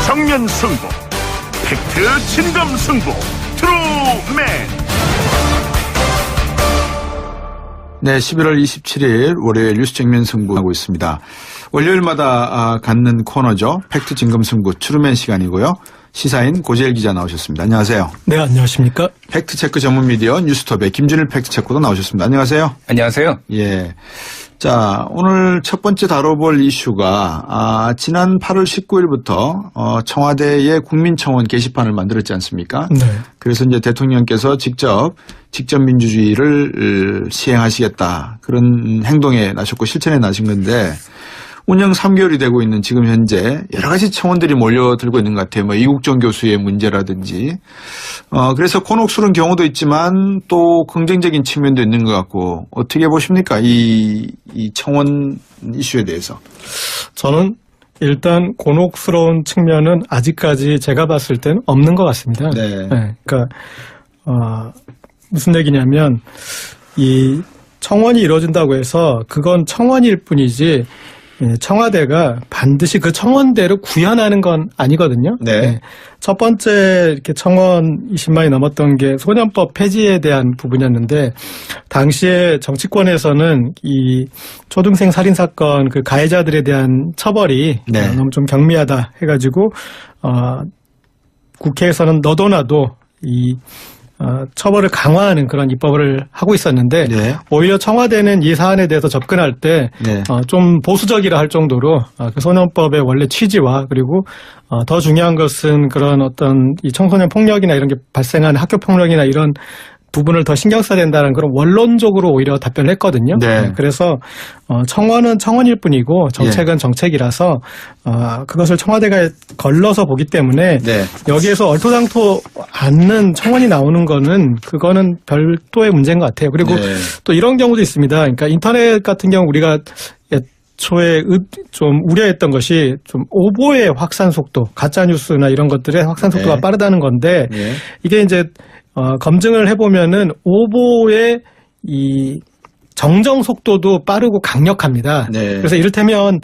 정면 승부, 팩트 진검 승부, 트루맨. 네, 11월 27일 월요일 뉴스 정면 승부하고 있습니다. 월요일마다 갖는 코너죠. 팩트 진검 승부 트루맨 시간이고요. 시사인 고재일 기자 나오셨습니다. 안녕하세요. 네, 안녕하십니까. 팩트체크 전문 미디어 뉴스톱의 김준일 팩트체크도 나오셨습니다. 안녕하세요. 안녕하세요. 예. 자, 오늘 첫 번째 다뤄볼 이슈가 지난 8월 19일부터 청와대의 국민청원 게시판을 만들었지 않습니까? 네. 그래서 이제 대통령께서 직접 민주주의를 시행하시겠다 그런 행동에 나셨고 실천에 나신 건데 운영 3개월이 되고 있는 지금 현재 여러 가지 청원들이 몰려들고 있는 것 같아요. 뭐 이국정 교수의 문제라든지 그래서 곤혹스러운 경우도 있지만 또 긍정적인 측면도 있는 것 같고 어떻게 보십니까? 이 청원 이슈에 대해서. 저는 일단 곤혹스러운 측면은 아직까지 제가 봤을 때는 없는 것 같습니다. 네. 네, 그러니까 무슨 얘기냐면 이 청원이 이루어진다고 해서 그건 청원일 뿐이지 청와대가 반드시 그 청원대로 구현하는 건 아니거든요. 네. 네. 첫 번째 이렇게 청원 20만이 넘었던 게 소년법 폐지에 대한 부분이었는데 당시에 정치권에서는 이 초등생 살인 사건 그 가해자들에 대한 처벌이 네. 너무 좀 경미하다 해가지고 국회에서는 너도 나도 이 처벌을 강화하는 그런 입법을 하고 있었는데 네. 오히려 청와대는 이 사안에 대해서 접근할 때 좀 보수적이라 할 정도로 그 소년법의 원래 취지와 그리고 더 중요한 것은 그런 어떤 이 청소년 폭력이나 이런 게 발생하는 학교 폭력이나 이런 부분을 더 신경 써야 된다는 그런 원론적으로 오히려 답변을 했거든요. 네. 그래서 청원은 청원일 뿐이고 정책은 정책이라서 그것을 청와대가 걸러서 보기 때문에 네. 여기에서 여기에서 얼토당토 않는 청원이 나오는 거는 그거는 별도의 문제인 것 같아요. 그리고 네. 또 이런 경우도 있습니다. 그러니까 인터넷 같은 경우 우리가 초에 좀 우려했던 것이 좀 오보의 확산 속도, 가짜 뉴스나 이런 것들의 확산 속도가 네. 빠르다는 건데 네. 이게 이제 검증을 해보면은 오보의 이 정정 속도도 빠르고 강력합니다. 네. 그래서 이를테면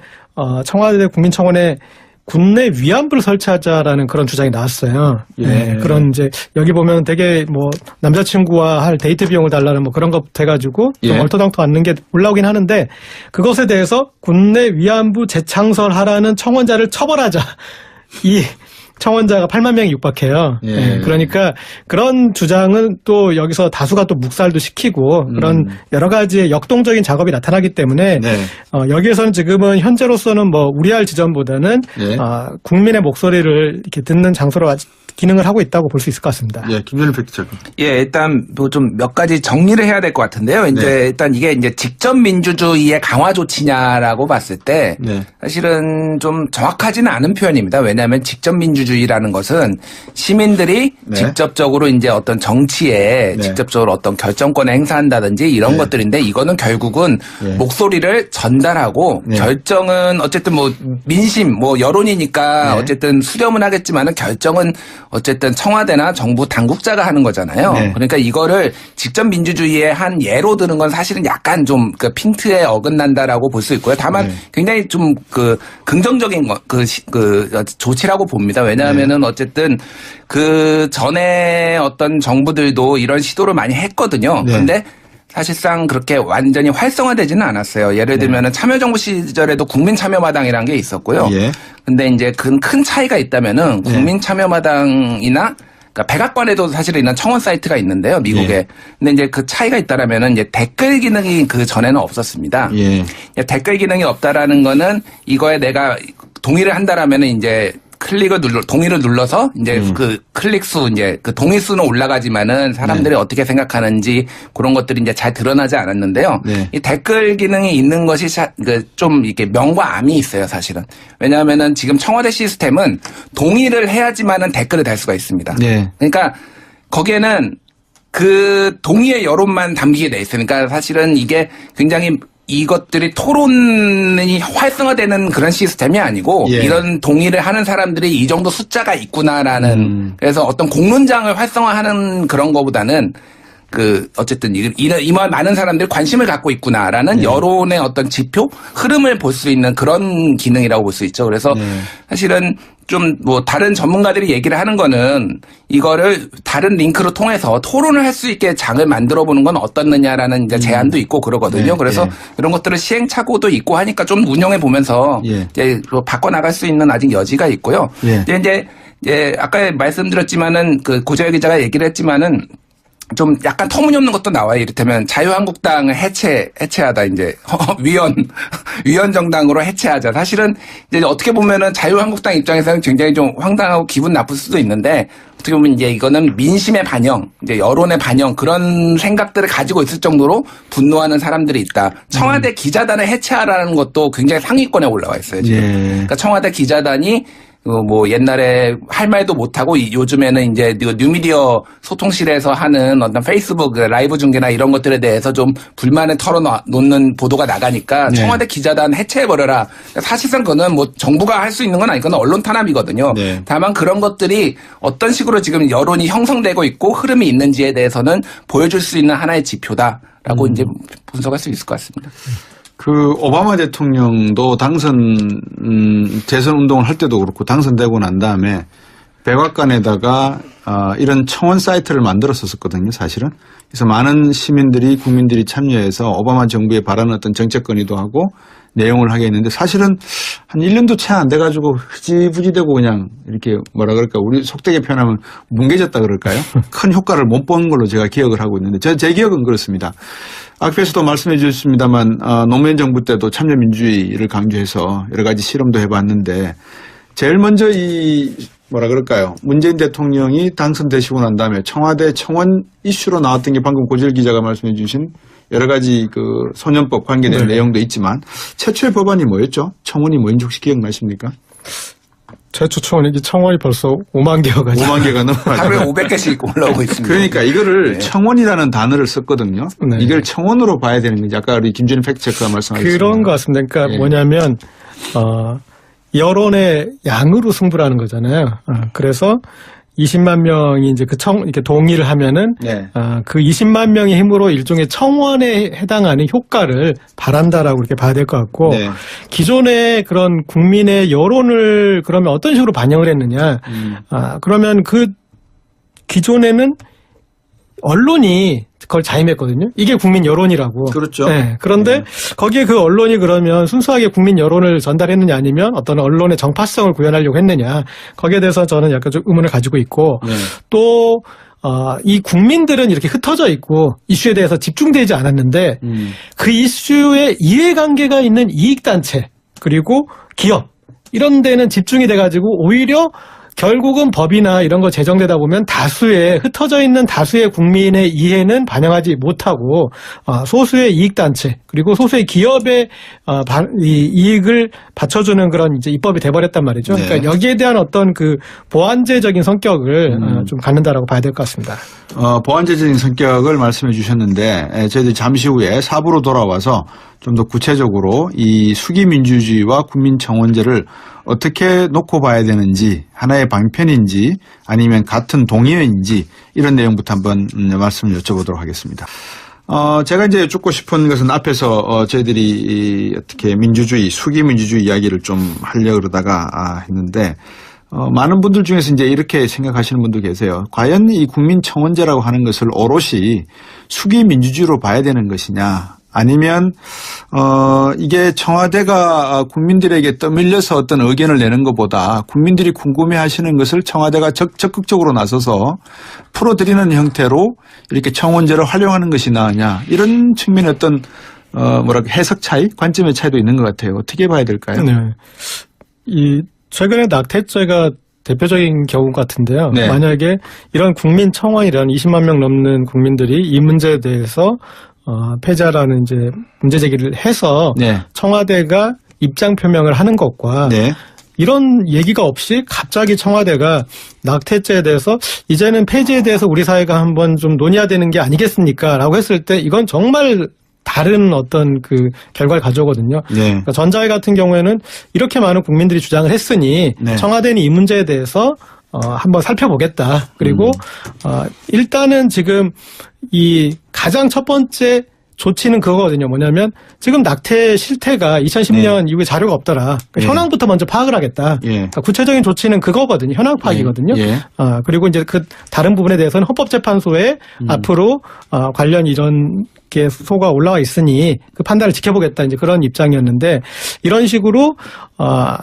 청와대 국민청원에 국내 위안부를 설치하자라는 그런 주장이 나왔어요. 예. 네, 그런 이제 여기 보면 되게 뭐 남자친구와 할 데이트 비용을 달라는 뭐 그런 것부터 해가지고 좀 예. 얼토당토 않는 게 올라오긴 하는데 그것에 대해서 국내 위안부 재창설하라는 청원자를 처벌하자. 이 청원자가 8만 명이 육박해요. 예. 네, 그러니까 그런 주장은 또 여기서 다수가 또 묵살도 시키고 그런 여러 가지의 역동적인 작업이 나타나기 때문에 네. 여기에서는 지금은 현재로서는 뭐 우려할 지점보다는 네. 국민의 목소리를 이렇게 듣는 장소로 기능을 하고 있다고 볼 수 있을 것 같습니다. 예, 김준일 팩트체크. 예, 일단 뭐 좀 몇 가지 정리를 해야 될 것 같은데요. 이제 네. 일단 이게 이제 직접 민주주의의 강화 조치냐라고 봤을 때 네. 사실은 좀 정확하지는 않은 표현입니다. 왜냐하면 직접 민주주의라는 것은 시민들이 네. 직접적으로 이제 어떤 정치에 네. 직접적으로 어떤 결정권을 행사한다든지 이런 네. 것들인데 이거는 결국은 네. 목소리를 전달하고 네. 결정은 어쨌든 뭐 민심 뭐 여론이니까 네. 어쨌든 수렴은 하겠지만은 결정은 어쨌든 청와대나 정부 당국자가 하는 거잖아요. 네. 그러니까 이거를 직접 민주주의의 한 예로 드는 건 사실은 약간 좀 그 핀트에 어긋난다라고 볼 수 있고요. 다만 네. 굉장히 좀 그 긍정적인 조치라고 봅니다. 왜냐하면은 어쨌든 그 전에 어떤 정부들도 이런 시도를 많이 했거든요. 네. 그런데 사실상 그렇게 완전히 활성화되지는 않았어요. 예를 들면은 참여정부 시절에도 국민참여마당이라는 게 있었고요. 예. 근데 이제 큰 차이가 있다면은 국민참여마당이나 그러니까 백악관에도 사실은 있는 청원 사이트가 있는데요, 미국에. 예. 근데 이제 그 차이가 있다라면은 이제 댓글 기능이 그 전에는 없었습니다. 예. 댓글 기능이 없다라는 거는 이거에 내가 동의를 한다라면은 이제 동의를 눌러서 이제 그 클릭 수 이제 그 동의 수는 올라가지만은 사람들이 어떻게 생각하는지 그런 것들이 이제 잘 드러나지 않았는데요. 네. 이 댓글 기능이 있는 것이 좀 이렇게 명과 암이 있어요, 사실은. 왜냐하면은 지금 청와대 시스템은 동의를 해야지만은 댓글을 달 수가 있습니다. 네. 그러니까 거기에는 그 동의의 여론만 담기게 돼 있어요. 그러니까 사실은 이게 굉장히 이것들이 토론이 활성화되는 그런 시스템이 아니고 예. 이런 동의를 하는 사람들이 이 정도 숫자가 있구나라는 그래서 어떤 공론장을 활성화하는 그런 거보다는 어쨌든 이만 많은 사람들이 관심을 갖고 있구나라는 여론의 어떤 지표 흐름을 볼 수 있는 그런 기능이라고 볼 수 있죠. 그래서 사실은 좀 뭐 다른 전문가들이 얘기를 하는 거는 이거를 다른 링크로 통해서 토론을 할 수 있게 장을 만들어 보는 건 어떻느냐라는 이제 제안도 있고 그러거든요. 그래서 이런 것들은 시행착오도 있고 하니까 좀 운영해 보면서 이제 바꿔 나갈 수 있는 아직 여지가 있고요. 근데 이제 아까 말씀드렸지만은 그 고재열 기자가 얘기를 했지만은 좀 약간 터무니없는 것도 나와요. 이를테면 자유한국당을 해체하다 이제 위원 정당으로 해체하자. 사실은 이제 어떻게 보면은 자유한국당 입장에서는 굉장히 좀 황당하고 기분 나쁠 수도 있는데 어떻게 보면 이제 이거는 민심의 반영, 이제 여론의 반영 그런 생각들을 가지고 있을 정도로 분노하는 사람들이 있다. 청와대 기자단을 해체하라는 것도 굉장히 상위권에 올라와 있어요. 지금. 그러니까 청와대 기자단이 뭐 옛날에 할 말도 못하고 요즘에는 이제 뉴미디어 소통실에서 하는 어떤 페이스북 라이브 중계나 이런 것들에 대해서 좀 불만을 털어놓는 보도가 나가니까 청와대 기자단 해체해버려라. 사실상 그거는 뭐 정부가 할 수 있는 건 아니거나 언론 탄압이거든요. 다만 그런 것들이 어떤 식으로 지금 여론이 형성되고 있고 흐름이 있는지에 대해서는 보여줄 수 있는 하나의 지표다라고 이제 분석할 수 있을 것 같습니다. 그 오바마 대통령도 대선 운동을 할 때도 그렇고 당선되고 난 다음에 백악관에다가 이런 청원 사이트를 만들었었거든요, 사실은. 그래서 많은 시민들이 국민들이 참여해서 오바마 정부에 바라는 어떤 정책 건의도 하고 내용을 하게 했는데 사실은 한 1년도 채 안 돼가지고 흐지부지되고 그냥 이렇게 뭐라 그럴까 우리 속되게 표현하면 뭉개졌다 그럴까요? 큰 효과를 못 본 걸로 제가 기억을 하고 있는데 제 기억은 그렇습니다. 앞에서도 말씀해 주셨습니다만 노무현 정부 때도 참여민주주의를 강조해서 여러 가지 실험도 해봤는데 제일 먼저 뭐라 그럴까요? 문재인 대통령이 당선되시고 난 다음에 청와대 청원 이슈로 나왔던 게 방금 고재열 기자가 말씀해 주신 여러 가지 그 소년법 관계된 내용도 있지만 최초의 법안이 뭐였죠? 청원이 뭔지 혹시 기억나십니까? 최초 청원이 벌써 5만 개여가지고. 5만 개가 넘어가죠. 하루에 500개씩 올라오고 있습니다. 그러니까 이거를 청원이라는 단어를 썼거든요. 이걸 청원으로 봐야 되는 건지 아까 우리 김준일 팩트체크가 말씀하셨습니다. 그런 것 같습니다. 그러니까 뭐냐면 여론의 양으로 승부라는 거잖아요. 그래서 20만 명이 이제 이렇게 동의를 하면은 그 20만 명의 힘으로 일종의 청원에 해당하는 효과를 바란다라고 이렇게 봐야 될 것 같고 기존의 그런 국민의 여론을 그러면 어떤 식으로 반영을 했느냐? 그러면 그 기존에는 언론이 그걸 자임했거든요. 이게 국민 여론이라고. 그렇죠. 네. 그런데 거기에 그 언론이 그러면 순수하게 국민 여론을 전달했느냐 아니면 어떤 언론의 정파성을 구현하려고 했느냐. 거기에 대해서 저는 약간 좀 의문을 가지고 있고 또 이 국민들은 이렇게 흩어져 있고 이슈에 대해서 집중되지 않았는데 그 이슈에 이해관계가 있는 이익단체 그리고 기업 이런 데는 집중이 돼가지고 오히려 결국은 법이나 이런 거 제정되다 보면 흩어져 있는 다수의 국민의 이해는 반영하지 못하고 소수의 이익단체 그리고 소수의 기업의 이 이익을 받쳐주는 그런 이제 입법이 돼버렸단 말이죠. 그러니까 여기에 대한 어떤 그 보완제적인 성격을 좀 갖는다라고 봐야 될 것 같습니다. 보완제적인 성격을 말씀해 주셨는데 저희들이 잠시 후에 4부로 돌아와서 좀 더 구체적으로 이 수기민주주의와 국민청원제를 어떻게 놓고 봐야 되는지 하나의 방편인지 아니면 같은 동의어인지 이런 내용부터 한번 말씀을 여쭤보도록 하겠습니다. 제가 이제 여쭙고 싶은 것은 앞에서 저희들이 어떻게 민주주의, 수기민주주의 이야기를 좀 하려고 그러다가 했는데 많은 분들 중에서 이제 이렇게 생각하시는 분도 계세요. 과연 이 국민청원제라고 하는 것을 오롯이 수기민주주의로 봐야 되는 것이냐 아니면 이게 청와대가 국민들에게 떠밀려서 어떤 의견을 내는 것보다 국민들이 궁금해하시는 것을 청와대가 적극적으로 나서서 풀어드리는 형태로 이렇게 청원제를 활용하는 것이 나으냐 이런 측면의 어떤 해석 차이, 관점의 차이도 있는 것 같아요. 어떻게 봐야 될까요? 최근에 낙태죄가 대표적인 경우 같은데요. 만약에 이런 국민 청원이라는 20만 명 넘는 국민들이 이 문제에 대해서 폐지하라는 이제 문제 제기를 해서 청와대가 입장 표명을 하는 것과 이런 얘기가 없이 갑자기 청와대가 낙태죄에 대해서 이제는 폐지에 대해서 우리 사회가 한번 좀 논의해야 되는 게 아니겠습니까? 라고 했을 때 이건 정말 다른 어떤 그 결과를 가져오거든요. 그러니까 전자회 같은 경우에는 이렇게 많은 국민들이 주장을 했으니 청와대는 이 문제에 대해서 한번 살펴보겠다. 그리고 일단은 지금 이 가장 첫 번째 조치는 그거거든요. 뭐냐면 지금 낙태 실태가 2010년 이후에 자료가 없더라. 그러니까 현황부터 먼저 파악을 하겠다. 그러니까 구체적인 조치는 그거거든요. 현황 파악이거든요. 그리고 이제 그 다른 부분에 대해서는 헌법재판소에 앞으로 관련 이런 소가 올라와 있으니 그 판단을 지켜보겠다. 이제 그런 입장이었는데 이런 식으로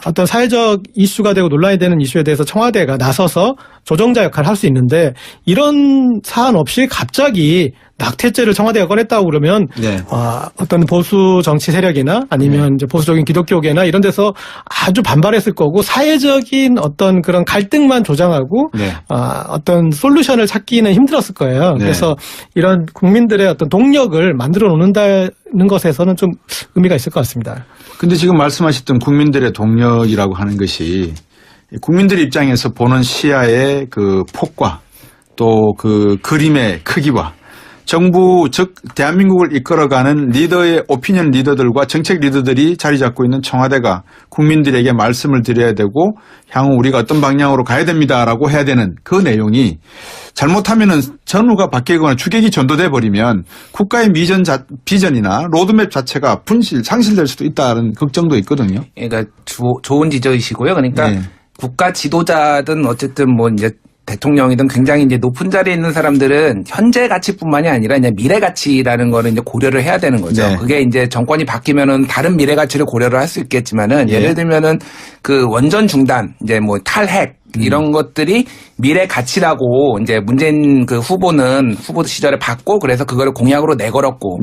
어떤 사회적 이슈가 되고 논란이 되는 이슈에 대해서 청와대가 나서서 조정자 역할을 할 수 있는데 이런 사안 없이 갑자기 낙태죄를 청와대가 꺼냈다고 그러면 어떤 보수 정치 세력이나 아니면 이제 보수적인 기독교계나 이런 데서 아주 반발했을 거고 사회적인 어떤 그런 갈등만 조장하고 어떤 솔루션을 찾기는 힘들었을 거예요. 그래서 이런 국민들의 어떤 동력을 만들어 놓는다는 것에서는 좀 의미가 있을 것 같습니다. 근데 지금 말씀하셨던 국민들의 동력이라고 하는 것이 국민들 입장에서 보는 시야의 그 폭과 또 그 그림의 크기와 정부 즉 대한민국을 이끌어가는 리더의 오피니언 리더들과 정책 리더들이 자리 잡고 있는 청와대가 국민들에게 말씀을 드려야 되고 향후 우리가 어떤 방향으로 가야 됩니다라고 해야 되는 그 내용이 잘못하면은 전후가 바뀌거나 주객이 전도돼 버리면 국가의 비전이나 로드맵 자체가 상실될 수도 있다는 걱정도 있거든요. 그러니까 좋은 지적이시고요. 그러니까 국가 지도자든 어쨌든 뭐 이제 대통령이든 굉장히 이제 높은 자리에 있는 사람들은 현재 가치뿐만이 아니라 이제 미래 가치라는 거를 이제 고려를 해야 되는 거죠. 그게 이제 정권이 바뀌면은 다른 미래 가치를 고려를 할 수 있겠지만은 예를 들면은 그 원전 중단, 이제 뭐 탈핵 이런 것들이 미래 가치라고 이제 문재인 그 후보는 후보 시절에 받고 그래서 그거를 공약으로 내걸었고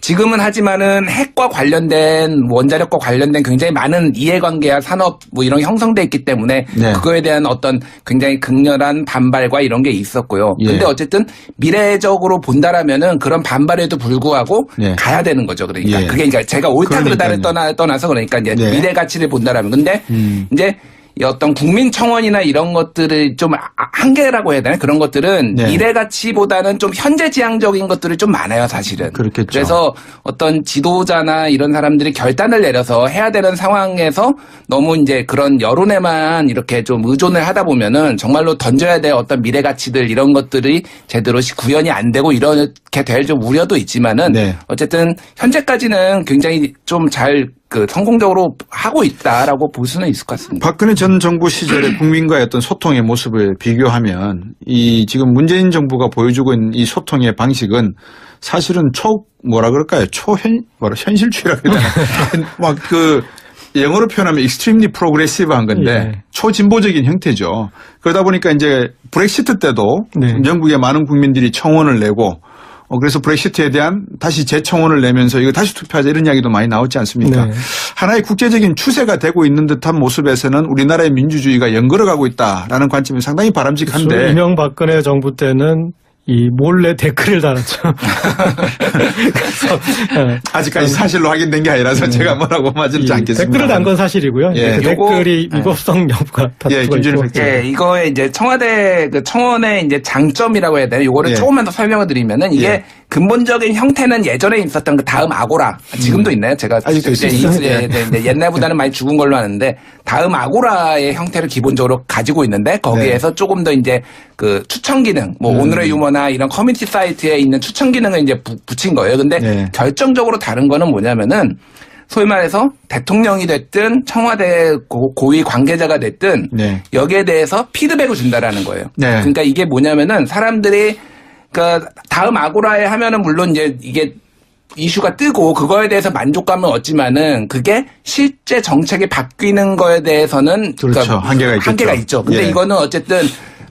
지금은 하지만은 핵과 관련된 원자력과 관련된 굉장히 많은 이해관계와 산업 뭐 이런 게 형성돼 있기 때문에 그거에 대한 어떤 굉장히 극렬한 반발과 이런 게 있었고요. 근데 어쨌든 미래적으로 본다라면은 그런 반발에도 불구하고 가야 되는 거죠. 그러니까 그게 그러니까 제가 옳다 그르다를 떠나서 그러니까 이제 미래 가치를 본다라면 근데 이제 어떤 국민청원이나 이런 것들을 좀 한계라고 해야 되나 그런 것들은 미래 가치보다는 좀 현재지향적인 것들이 좀 많아요, 사실은. 그렇겠죠. 그래서 어떤 지도자나 이런 사람들이 결단을 내려서 해야 되는 상황에서 너무 이제 그런 여론에만 이렇게 좀 의존을 하다 보면은 정말로 던져야 될 어떤 미래 가치들 이런 것들이 제대로 구현이 안 되고 이렇게 될 좀 우려도 있지만은 어쨌든 현재까지는 굉장히 좀 잘 성공적으로 하고 있다라고 볼 수는 있을 것 같습니다. 박근혜 전 정부 시절의 국민과의 어떤 소통의 모습을 비교하면 이 지금 문재인 정부가 보여주고 있는 이 소통의 방식은 사실은 현실주의라고 해야 되나? 막 영어로 표현하면 extremely progressive한 건데 초진보적인 형태죠. 그러다 보니까 이제 브렉시트 때도 영국의 많은 국민들이 청원을 내고 그래서 브렉시트에 대한 다시 재청원을 내면서 이거 다시 투표하자 이런 이야기도 많이 나오지 않습니까? 하나의 국제적인 추세가 되고 있는 듯한 모습에서는 우리나라의 민주주의가 연걸어가고 있다라는 관점이 상당히 바람직한데. 그렇죠. 이명박근혜 정부 때는 이 몰래 댓글을 달았죠. 그래서 아직까지 사실로 확인된 게 아니라서 제가 뭐라고 말하지 않겠습니다. 댓글을 단 건 사실이고요. 그 댓글이 위법성 여부가 다투고 있고. 이거에 이제 청와대 그 청원의 이제 장점이라고 해야 되나? 요거를 조금만 더 설명을 드리면은 이게 근본적인 형태는 예전에 있었던 그 다음 아고라 지금도 있나요? 제가 아직도 있어요. 옛날보다는 많이 죽은 걸로 아는데 다음 아고라의 형태를 기본적으로 가지고 있는데 거기에서 조금 더 이제 그 추천 기능, 뭐 오늘의 유머나 이런 커뮤니티 사이트에 있는 추천 기능을 이제 붙인 거예요. 근데 결정적으로 다른 거는 뭐냐면은 소위 말해서 대통령이 됐든 청와대 고위 관계자가 됐든 여기에 대해서 피드백을 준다라는 거예요. 그러니까 이게 뭐냐면은 사람들이 그러니까 다음 아고라에 하면은 물론 이제 이게 이슈가 뜨고 그거에 대해서 만족감은 얻지만은 그게 실제 정책이 바뀌는 거에 대해서는 그렇죠. 한계가 있죠. 근데 이거는 어쨌든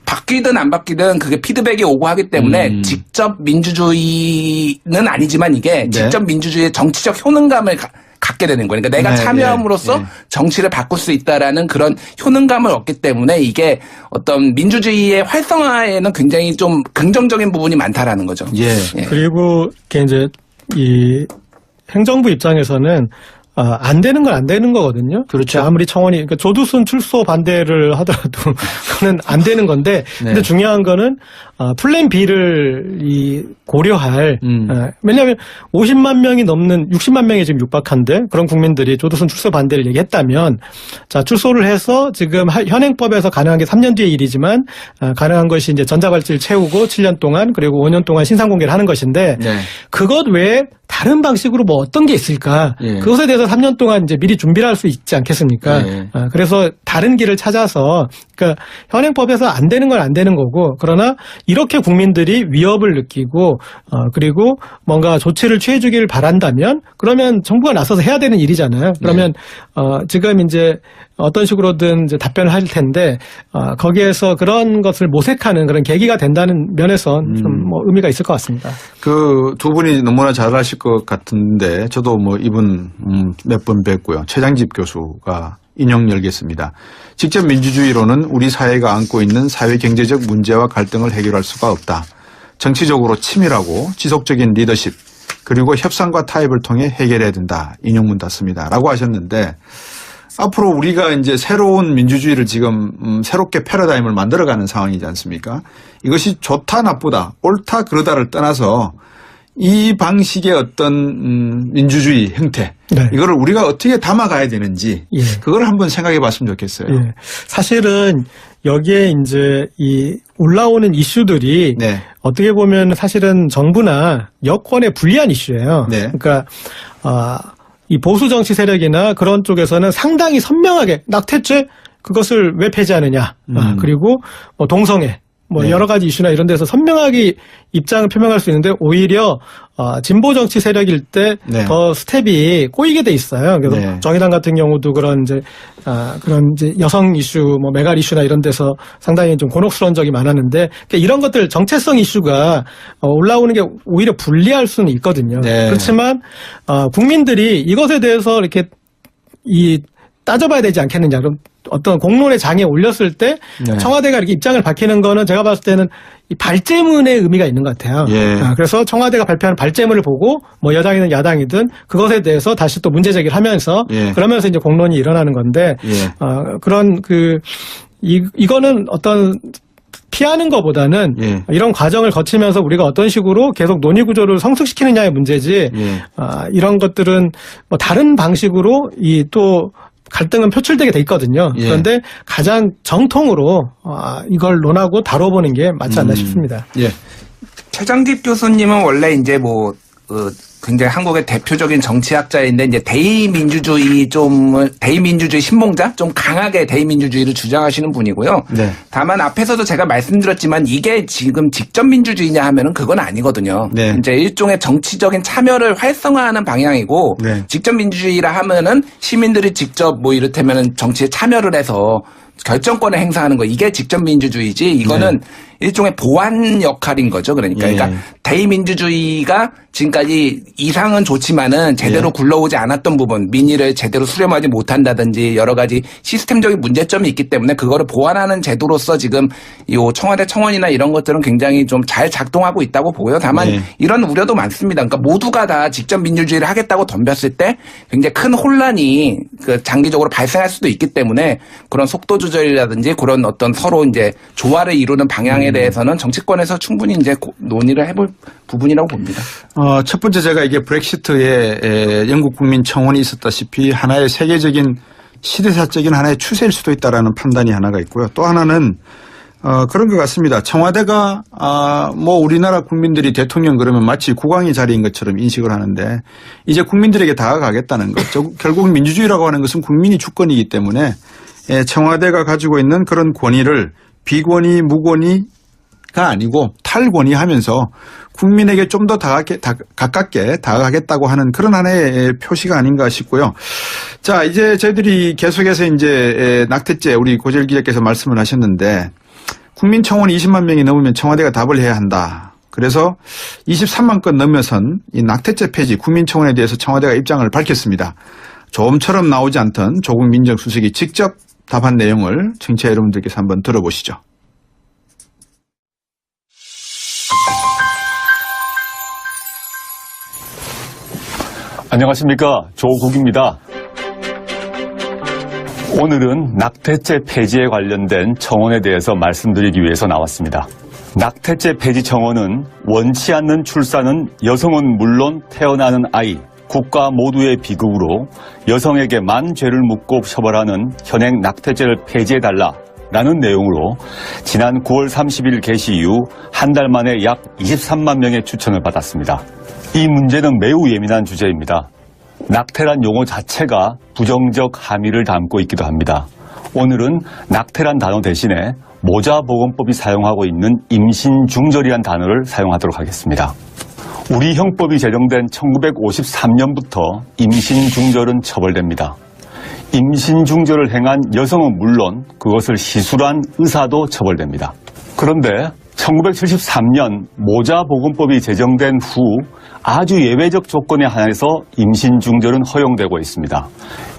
바뀌든 안 바뀌든 그게 피드백이 오고 하기 때문에 직접 민주주의는 아니지만 이게 직접 민주주의의 정치적 효능감을 갖게 되는 거예요. 그러니까 내가 참여함으로써 정치를 바꿀 수 있다라는 그런 효능감을 얻기 때문에 이게 어떤 민주주의의 활성화에는 굉장히 좀 긍정적인 부분이 많다라는 거죠. 그리고 이게 이제 이 행정부 입장에서는 안 되는 건 안 되는 거거든요. 그렇죠. 아무리 청원이, 그러니까 조두순 출소 반대를 하더라도 그건 안 되는 건데, 네. 근데 중요한 거는 플랜 B를 고려할, 왜냐하면 50만 명이 넘는 60만 명이 지금 육박한데 그런 국민들이 조두순 출소 반대를 얘기했다면, 자 출소를 해서 지금 현행법에서 가능한 게 3년 뒤의 일이지만 가능한 것이 이제 전자발찌를 채우고 7년 동안 그리고 5년 동안 신상 공개를 하는 것인데, 네. 그것 외에 다른 방식으로 뭐 어떤 게 있을까? 예. 그것에 대해서 3년 동안 이제 미리 준비를 할 수 있지 않겠습니까? 예. 그래서 다른 길을 찾아서, 그러니까 현행법에서 안 되는 건 안 되는 거고, 그러나 이렇게 국민들이 위협을 느끼고, 그리고 뭔가 조치를 취해주기를 바란다면, 그러면 정부가 나서서 해야 되는 일이잖아요. 그러면 지금 이제 어떤 식으로든 이제 답변을 할 텐데, 거기에서 그런 것을 모색하는 그런 계기가 된다는 면에서 좀 뭐 의미가 있을 것 같습니다. 그 두 분이 너무나 잘 아실 것 같은데 저도 뭐 이분 몇 번 뵀고요. 최장집 교수가 인용 열겠습니다. 직접 민주주의로는 우리 사회가 안고 있는 사회 경제적 문제와 갈등을 해결할 수가 없다. 정치적으로 치밀하고 지속적인 리더십 그리고 협상과 타협을 통해 해결해야 된다. 인용문 닫습니다. 라고 하셨는데 앞으로 우리가 이제 새로운 민주주의를 지금 새롭게 패러다임을 만들어가는 상황이지 않습니까? 이것이 좋다 나쁘다 옳다 그러다를 떠나서 이 방식의 어떤 민주주의 형태 네. 이거를 우리가 어떻게 담아가야 되는지 예. 그걸 한번 생각해 봤으면 좋겠어요. 예. 사실은 여기에 이제 이 올라오는 이슈들이 네. 어떻게 보면 사실은 정부나 여권에 불리한 이슈예요. 네. 그러니까 이 보수 정치 세력이나 그런 쪽에서는 상당히 선명하게 낙태죄 그것을 왜 폐지하느냐. 그리고 뭐 동성애 뭐 네. 여러 가지 이슈나 이런 데서 선명하게 입장을 표명할 수 있는데 오히려 진보 정치 세력일 때 더 네. 스텝이 꼬이게 돼 있어요. 그래서 네. 정의당 같은 경우도 그런 이제 여성 이슈, 뭐 메갈 이슈나 이런 데서 상당히 좀 곤혹스러운 적이 많았는데 그러니까 이런 것들 정체성 이슈가 올라오는 게 오히려 불리할 수는 있거든요. 네. 그렇지만 국민들이 이것에 대해서 이렇게 따져봐야 되지 않겠느냐. 그럼 어떤 공론의 장에 올렸을 때 네. 청와대가 이렇게 입장을 밝히는 거는 제가 봤을 때는 이 발제문의 의미가 있는 것 같아요. 예. 그래서 청와대가 발표하는 발제문을 보고 뭐 여당이든 야당이든 그것에 대해서 다시 또 문제 제기를 하면서 예. 그러면서 이제 공론이 일어나는 건데 예. 그런 이거는 어떤 피하는 것보다는 예. 이런 과정을 거치면서 우리가 어떤 식으로 계속 논의 구조를 성숙시키느냐의 문제지 예. 이런 것들은 뭐 다른 방식으로 또 갈등은 표출되게 돼 있거든요. 예. 그런데 가장 정통으로 이걸 논하고 다뤄보는 게 맞지 않나 싶습니다. 예. 최장집 교수님은 원래 이제 굉장히 한국의 대표적인 정치학자인데 이제 대의민주주의 신봉자? 좀 강하게 대의민주주의를 주장하시는 분이고요. 네. 다만 앞에서도 제가 말씀드렸지만 이게 지금 직접 민주주의냐 하면은 그건 아니거든요. 네. 이제 일종의 정치적인 참여를 활성화하는 방향이고 네. 직접 민주주의라 하면은 시민들이 직접 이를테면은 정치에 참여를 해서 결정권을 행사하는 거 이게 직접 민주주의지 이거는 일종의 보완 역할인 거죠. 그러니까 대의민주주의가 지금까지 이상은 좋지만은 제대로 굴러오지 않았던 부분 민의를 제대로 수렴하지 못한다든지 여러 가지 시스템적인 문제점이 있기 때문에 그거를 보완하는 제도로서 지금 이 청와대 청원이나 이런 것들은 굉장히 좀 잘 작동하고 있다고 보고요. 다만 이런 우려도 많습니다. 그러니까 모두가 다 직접 민주주의를 하겠다고 덤볐을 때 굉장히 큰 혼란이 장기적으로 발생할 수도 있기 때문에 그런 속도 조절이라든지 그런 어떤 서로 이제 조화를 이루는 방향에 대해서는 정치권에서 충분히 이제 논의를 해볼 부분이라고 봅니다. 첫 번째 제가 이게 브렉시트에 영국 국민 청원이 있었다시피 하나의 세계적인 시대사적인 하나의 추세일 수도 있다라는 판단이 하나가 있고요. 또 하나는 그런 것 같습니다. 청와대가 뭐 우리나라 국민들이 대통령 그러면 마치 국왕의 자리인 것처럼 인식을 하는데 이제 국민들에게 다가가겠다는 것. 결국 민주주의라고 하는 것은 국민이 주권이기 때문에 청와대가 가지고 있는 그런 권위를 비권위, 무권위가 아니고 탈권위하면서 국민에게 좀 더 가깝게 다가가겠다고 하는 그런 하나의 표시가 아닌가 싶고요. 자, 이제 저희들이 계속해서 이제 낙태죄 우리 고재일 기자께서 말씀을 하셨는데 국민청원이 20만 명이 넘으면 청와대가 답을 해야 한다. 그래서 23만 건 넘어선 이 낙태죄 폐지 국민청원에 대해서 청와대가 입장을 밝혔습니다. 조금처럼 나오지 않던 조국 민정수석이 직접 답한 내용을 청취자 여러분들께서 한번 들어보시죠. 안녕하십니까. 조국입니다. 오늘은 낙태죄 폐지에 관련된 청원에 대해서 말씀드리기 위해서 나왔습니다. 낙태죄 폐지 청원은 원치 않는 출산은 여성은 물론 태어나는 아이, 국가 모두의 비극으로 여성에게만 죄를 묻고 처벌하는 현행 낙태죄를 폐지해달라라는 내용으로 지난 9월 30일 개시 이후 한 달 만에 약 23만 명의 추천을 받았습니다. 이 문제는 매우 예민한 주제입니다. 낙태란 용어 자체가 부정적 함의를 담고 있기도 합니다. 오늘은 낙태란 단어 대신에 모자보건법이 사용하고 있는 임신중절이란 단어를 사용하도록 하겠습니다. 우리 형법이 제정된 1953년부터 임신중절은 처벌됩니다. 임신중절을 행한 여성은 물론 그것을 시술한 의사도 처벌됩니다. 그런데 1973년 모자보건법이 제정된 후 아주 예외적 조건에 한해서 임신중절은 허용되고 있습니다.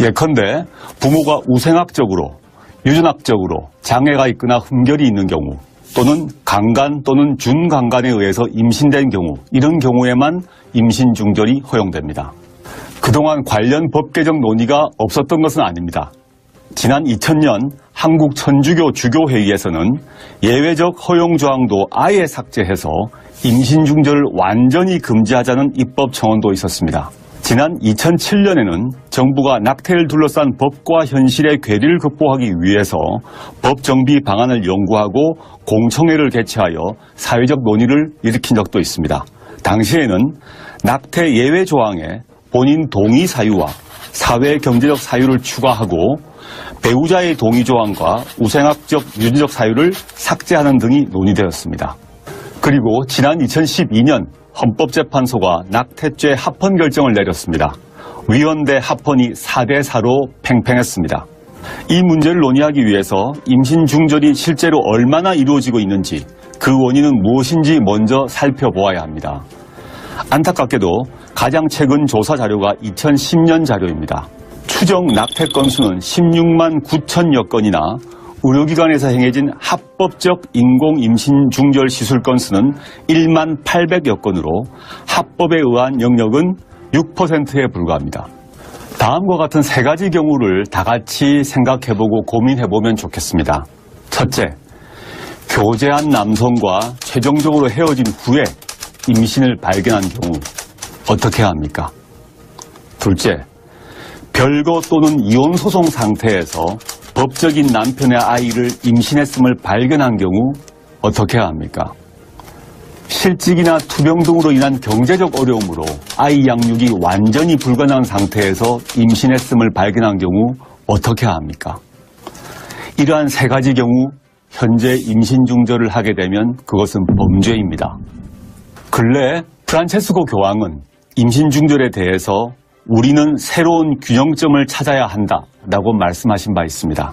예컨대 부모가 우생학적으로, 유전학적으로 장애가 있거나 흠결이 있는 경우 또는 강간 또는 준강간에 의해서 임신된 경우 이런 경우에만 임신중절이 허용됩니다. 그동안 관련 법 개정 논의가 없었던 것은 아닙니다. 지난 2000년 한국 천주교 주교회의에서는 예외적 허용 조항도 아예 삭제해서 임신중절을 완전히 금지하자는 입법 청원도 있었습니다. 지난 2007년에는 정부가 낙태를 둘러싼 법과 현실의 괴리를 극복하기 위해서 법 정비 방안을 연구하고 공청회를 개최하여 사회적 논의를 일으킨 적도 있습니다. 당시에는 낙태 예외 조항에 본인 동의 사유와 사회 경제적 사유를 추가하고 배우자의 동의 조항과 우생학적, 유전적 사유를 삭제하는 등이 논의되었습니다. 그리고 지난 2012년 헌법재판소가 낙태죄 합헌 결정을 내렸습니다. 위원대 합헌이 4대4로 팽팽했습니다. 이 문제를 논의하기 위해서 임신중절이 실제로 얼마나 이루어지고 있는지 그 원인은 무엇인지 먼저 살펴보아야 합니다. 안타깝게도 가장 최근 조사 자료가 2010년 자료입니다. 추정 낙태 건수는 16만 9천여 건이나 의료기관에서 행해진 합법적 인공 임신 중절 시술 건수는 1만 800여 건으로 합법에 의한 영역은 6%에 불과합니다. 다음과 같은 세 가지 경우를 다 같이 생각해보고 고민해보면 좋겠습니다. 첫째, 교제한 남성과 최종적으로 헤어진 후에 임신을 발견한 경우 어떻게 해야 합니까? 둘째, 별거 또는 이혼 소송 상태에서 법적인 남편의 아이를 임신했음을 발견한 경우 어떻게 해야 합니까? 실직이나 투병 등으로 인한 경제적 어려움으로 아이 양육이 완전히 불가능한 상태에서 임신했음을 발견한 경우 어떻게 해야 합니까? 이러한 세 가지 경우 현재 임신중절을 하게 되면 그것은 범죄입니다. 근래 프란체스코 교황은 임신중절에 대해서 우리는 새로운 균형점을 찾아야 한다라고 말씀하신 바 있습니다.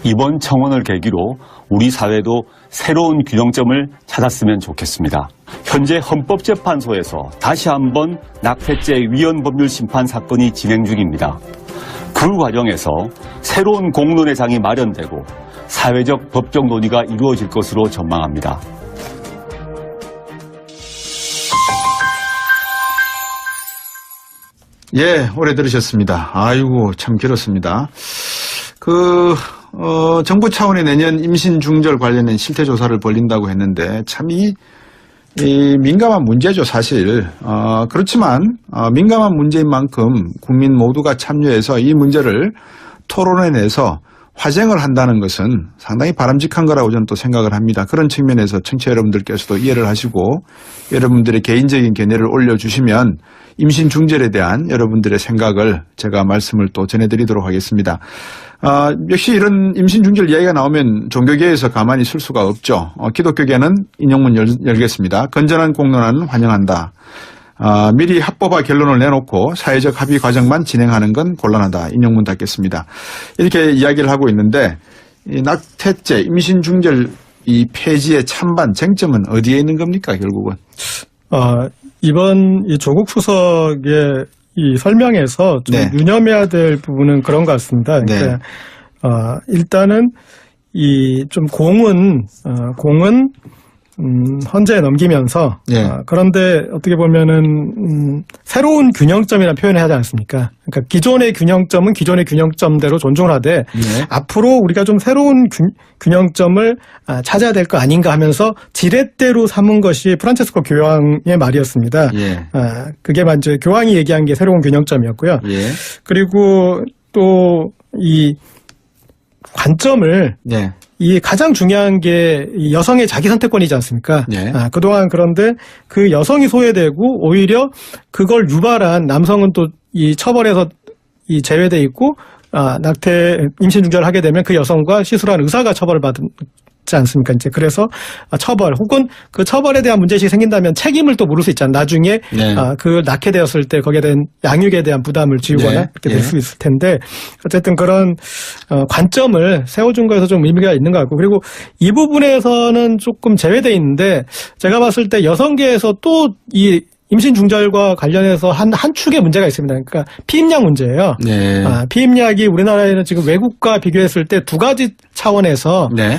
이번 청원을 계기로 우리 사회도 새로운 균형점을 찾았으면 좋겠습니다. 현재 헌법재판소에서 다시 한번 낙태죄 위헌 법률 심판 사건이 진행 중입니다. 그 과정에서 새로운 공론의 장이 마련되고 사회적 법적 논의가 이루어질 것으로 전망합니다. 예, 오래 들으셨습니다. 아이고, 참 길었습니다. 정부 차원의 내년 임신중절 관련된 실태조사를 벌린다고 했는데, 참 이 민감한 문제죠, 사실. 그렇지만, 민감한 문제인 만큼 국민 모두가 참여해서 이 문제를 토론해내서 화쟁을 한다는 것은 상당히 바람직한 거라고 저는 또 생각을 합니다. 그런 측면에서 청취자 여러분들께서도 이해를 하시고 여러분들의 개인적인 견해를 올려주시면 임신중절에 대한 여러분들의 생각을 제가 말씀을 또 전해드리도록 하겠습니다. 역시 이런 임신중절 이야기가 나오면 종교계에서 가만히 있을 수가 없죠. 기독교계는 인용문 열겠습니다. 건전한 공론화는 환영한다. 미리 합법화 결론을 내놓고 사회적 합의 과정만 진행하는 건 곤란하다. 인용문 닫겠습니다. 이렇게 이야기를 하고 있는데 이 낙태죄, 임신중절 이 폐지의 찬반 쟁점은 어디에 있는 겁니까 결국은? 이번 이 조국 수석의 이 설명에서 좀 네. 유념해야 될 부분은 그런 것 같습니다. 네. 그러니까 일단은 이 좀 공은 헌재에 넘기면서 예. 그런데 어떻게 보면은 새로운 균형점이라는 표현을 하지 않습니까? 그러니까 기존의 균형점은 기존의 균형점대로 존중을 하되 예. 앞으로 우리가 좀 새로운 균형점을 찾아야 될 거 아닌가 하면서 지렛대로 삼은 것이 프란체스코 교황의 말이었습니다. 예. 그게 먼저 교황이 얘기한 게 새로운 균형점이었고요. 예. 그리고 또 이 관점을 예. 이 가장 중요한 게 이 여성의 자기 선택권이지 않습니까? 예. 그동안 그런데 그 여성이 소외되고 오히려 그걸 유발한 남성은 또 이 처벌에서 이 제외돼 있고 낙태 임신 중절을 하게 되면 그 여성과 시술한 의사가 처벌을 받지 않습니까? 이제 그래서 처벌 혹은 그 처벌에 대한 문제식이 생긴다면 책임을 또 물을 수 있잖아요. 나중에 네. 그 낳게 되었을 때 거기에 대한 양육에 대한 부담을 지우거나 네. 이렇게 될 수 있을 텐데 어쨌든 그런 관점을 세워준 거에서 좀 의미가 있는 것 같고 그리고 이 부분에서는 조금 제외돼 있는데 제가 봤을 때 여성계에서 또 이 임신 중절과 관련해서 한 축의 문제가 있습니다. 그러니까 피임약 문제예요. 네. 피임약이 우리나라에는 지금 외국과 비교했을 때 두 가지 차원에서 네.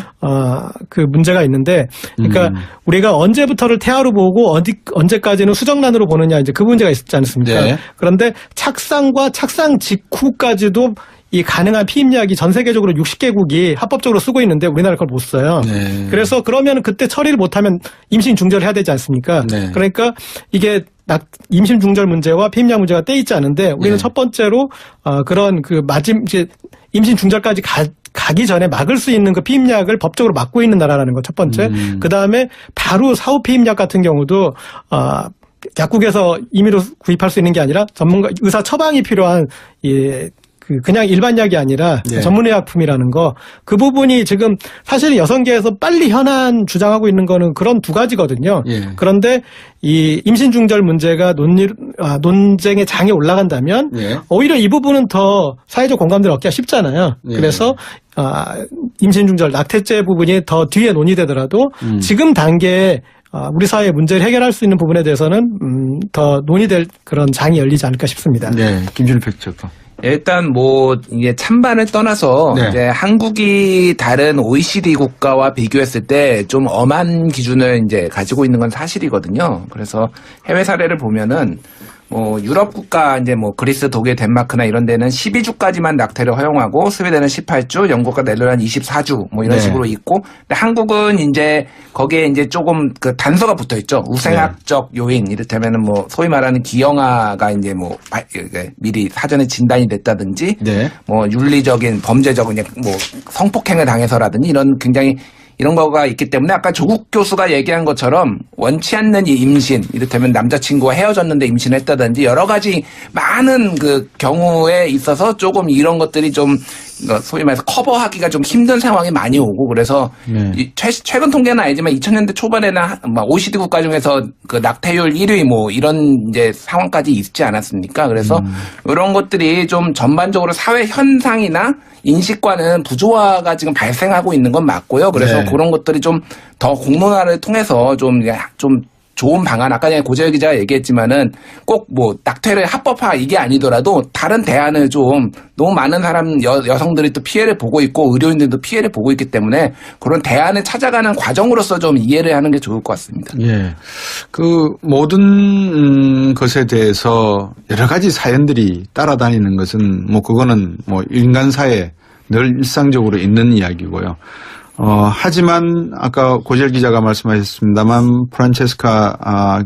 그 문제가 있는데, 그러니까 우리가 언제부터를 태아로 보고 언제까지는 수정란으로 보느냐 이제 그 문제가 있지 않습니까? 네. 그런데 착상과 착상 직후까지도 이 가능한 피임약이 전 세계적으로 60개국이 합법적으로 쓰고 있는데 우리나라 그걸 못 써요. 네. 그래서 그러면 그때 처리를 못하면 임신 중절을 해야 되지 않습니까? 네. 그러니까 이게 임신 중절 문제와 피임약 문제가 떼있지 않은데 우리는 네. 첫 번째로 그런 그 이제 임신 중절까지 가기 전에 막을 수 있는 그 피임약을 법적으로 막고 있는 나라라는 거 첫 번째. 그 다음에 바로 사후 피임약 같은 경우도 약국에서 임의로 구입할 수 있는 게 아니라 전문가 의사 처방이 필요한 그냥 일반 약이 아니라 네. 전문의약품이라는 거 그 부분이 지금 사실 여성계에서 빨리 현안 주장하고 있는 거는 그런 두 가지거든요. 예. 그런데 이 임신 중절 문제가 논쟁의 장에 올라간다면 예. 오히려 이 부분은 더 사회적 공감대를 얻기가 쉽잖아요. 예. 그래서 임신 중절 낙태죄 부분이 더 뒤에 논의되더라도 지금 단계에 우리 사회의 문제를 해결할 수 있는 부분에 대해서는 더 논의될 그런 장이 열리지 않을까 싶습니다. 네. 김준일 팩트체크. 일단 이게 찬반을 떠나서 네. 이제 한국이 다른 OECD 국가와 비교했을 때 좀 엄한 기준을 이제 가지고 있는 건 사실이거든요. 그래서 해외 사례를 보면은 유럽 국가 이제 그리스, 독일, 덴마크나 이런 데는 12주까지만 낙태를 허용하고 스웨덴은 18주, 영국과 네덜란드 24주 이런 네. 식으로 있고 근데 한국은 이제 거기에 이제 조금 그 단서가 붙어 있죠. 우생학적 요인 이를테면은 소위 말하는 기형아가 이제 미리 사전에 진단이 됐다든지 네. 윤리적인 범죄적인 성폭행을 당해서라든지 이런 굉장히 이런 거가 있기 때문에 아까 조국 교수가 얘기한 것처럼 원치 않는 이 임신, 이를테면 남자친구와 헤어졌는데 임신을 했다든지 여러 가지 많은 그 경우에 있어서 조금 이런 것들이 좀 소위 말해서 커버하기가 좀 힘든 상황이 많이 오고 그래서 네. 최근 통계는 아니지만 2000년대 초반에는 OECD 국가 중에서 그 낙태율 1위 이런 이제 상황까지 있지 않았습니까? 그래서 이런 것들이 좀 전반적으로 사회 현상이나 인식과는 부조화가 지금 발생하고 있는 건 맞고요. 그래서 네. 그런 것들이 좀 더 공론화를 통해서 좀 좋은 방안, 아까 전에 고재열 기자가 얘기했지만은 꼭 낙태를 합법화 이게 아니더라도 다른 대안을 좀 너무 많은 여성들이 또 피해를 보고 있고 의료인들도 피해를 보고 있기 때문에 그런 대안을 찾아가는 과정으로서 좀 이해를 하는 게 좋을 것 같습니다. 예. 그 모든 것에 대해서 여러 가지 사연들이 따라다니는 것은 그거는 인간사에 늘 일상적으로 있는 이야기고요. 하지만 아까 고재열 기자가 말씀하셨습니다만 프란체스카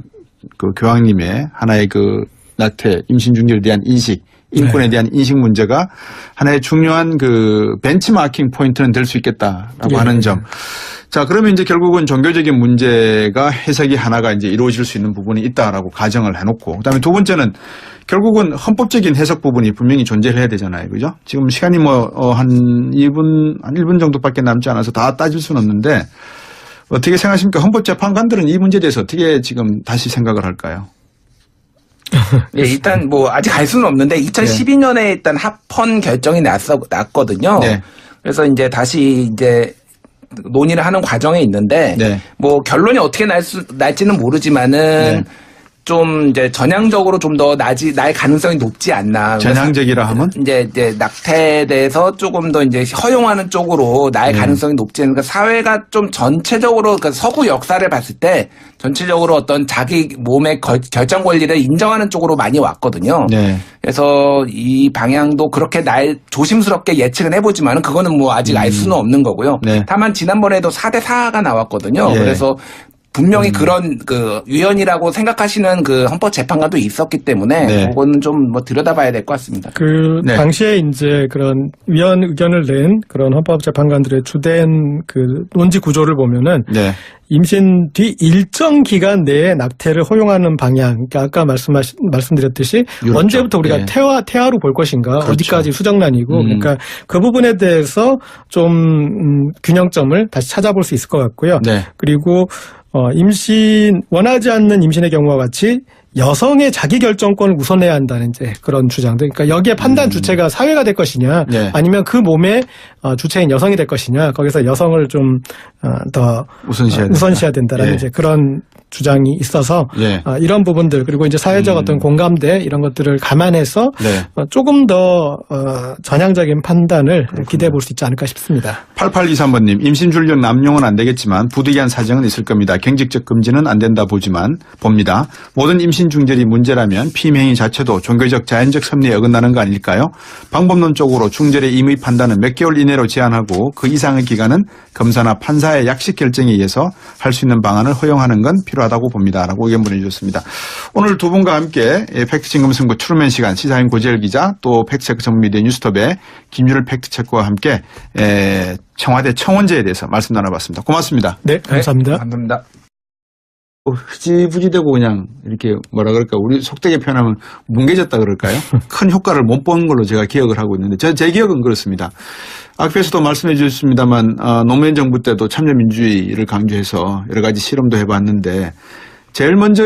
그 교황님의 하나의 그 낙태 임신 중절에 대한 인식, 인권에 네. 대한 인식 문제가 하나의 중요한 그 벤치마킹 포인트는 될 수 있겠다라고 네. 하는 점. 자, 그러면 이제 결국은 종교적인 문제가 해석이 하나가 이제 이루어질 수 있는 부분이 있다라고 가정을 해놓고, 그다음에 두 번째는 결국은 헌법적인 해석 부분이 분명히 존재를 해야 되잖아요. 그죠? 지금 시간이 한 1분 정도밖에 남지 않아서 다 따질 수는 없는데 어떻게 생각하십니까? 헌법재판관들은 이 문제에 대해서 어떻게 지금 다시 생각을 할까요? 예, 일단 아직 갈 수는 없는데 2012년에 일단 합헌 결정이 났거든요. 네. 그래서 이제 다시 이제 논의를 하는 과정에 있는데 네. 결론이 어떻게 날지는 모르지만은 네. 좀 이제 전향적으로 좀 더 나의 가능성이 높지 않나. 전향적이라 하면 이제 낙태에 대해서 조금 더 이제 허용하는 쪽으로 나의 가능성이 높지 않은, 그러니까 사회가 좀 전체적으로, 그러니까 서구 역사를 봤을 때 전체적으로 어떤 자기 몸의 결정 권리를 인정하는 쪽으로 많이 왔거든요. 네. 그래서 이 방향도 그렇게 조심스럽게 예측은 해보지만은 그거는 뭐 아직 알 수는 없는 거고요. 네. 다만 지난번에도 4대4가 나왔거든요. 예. 그래서 분명히 그런 그 위헌이라고 생각하시는 그 헌법재판관도 있었기 때문에 네. 그거는 좀 뭐 들여다봐야 될 것 같습니다. 그 네. 당시에 이제 그런 위헌 의견을 낸 그런 헌법재판관들의 주된 그 논지 구조를 보면은 네. 임신 뒤 일정 기간 내에 낙태를 허용하는 방향, 그러니까 아까 말씀드렸듯이 유럽죠. 언제부터 우리가 예. 태아로 볼 것인가, 그렇죠. 어디까지 수정란이고, 그러니까 그 부분에 대해서 좀 균형점을 다시 찾아볼 수 있을 것 같고요. 네. 그리고 원하지 않는 임신의 경우와 같이 여성의 자기결정권을 우선해야 한다는 이제 그런 주장들. 그러니까 여기에 판단 주체가 사회가 될 것이냐, 네. 아니면 그 몸의 주체인 여성이 될 것이냐, 거기서 여성을 좀 더 우선시해야 된다라는 예. 이제 그런 주장이 있어서 예. 이런 부분들, 그리고 이제 사회적 어떤 공감대 이런 것들을 감안해서 네. 조금 더 전향적인 판단을 기대해 볼 수 있지 않을까 싶습니다. 8823번님, 임신 줄령 남용은 안 되겠지만 부득이한 사정은 있을 겁니다. 경직적 금지는 안 된다 봅니다. 모든 임신 중절이 문제라면 피임행위 자체도 종교적 자연적 섭리에 어긋나는 거 아닐까요? 방법론적으로 중절의 임의 판단은 몇 개월 이내로 제한하고 그 이상의 기간은 검사나 판사의 약식 결정에 의해서 할 수 있는 방안을 허용하는 건 필요하다고 봅니다. 라고 의견 보내주셨습니다. 오늘 두 분과 함께 팩트징금 승부 트루맨 시간, 시사인 고재열 기자, 또 팩트체크 전문미디어 뉴스톱의 김유를 팩트체크와 함께 청와대 청원제에 대해서 말씀 나눠봤습니다. 고맙습니다. 네, 감사합니다. 감사합니다. 흐지부지되고 그냥 이렇게 뭐라 그럴까, 우리 속되게 표현하면 뭉개졌다 그럴까요? 큰 효과를 못 본 걸로 제가 기억을 하고 있는데 제 기억은 그렇습니다. 앞에서도 말씀해 주셨습니다만 노무현 정부 때도 참여민주주의를 강조해서 여러 가지 실험도 해봤는데 제일 먼저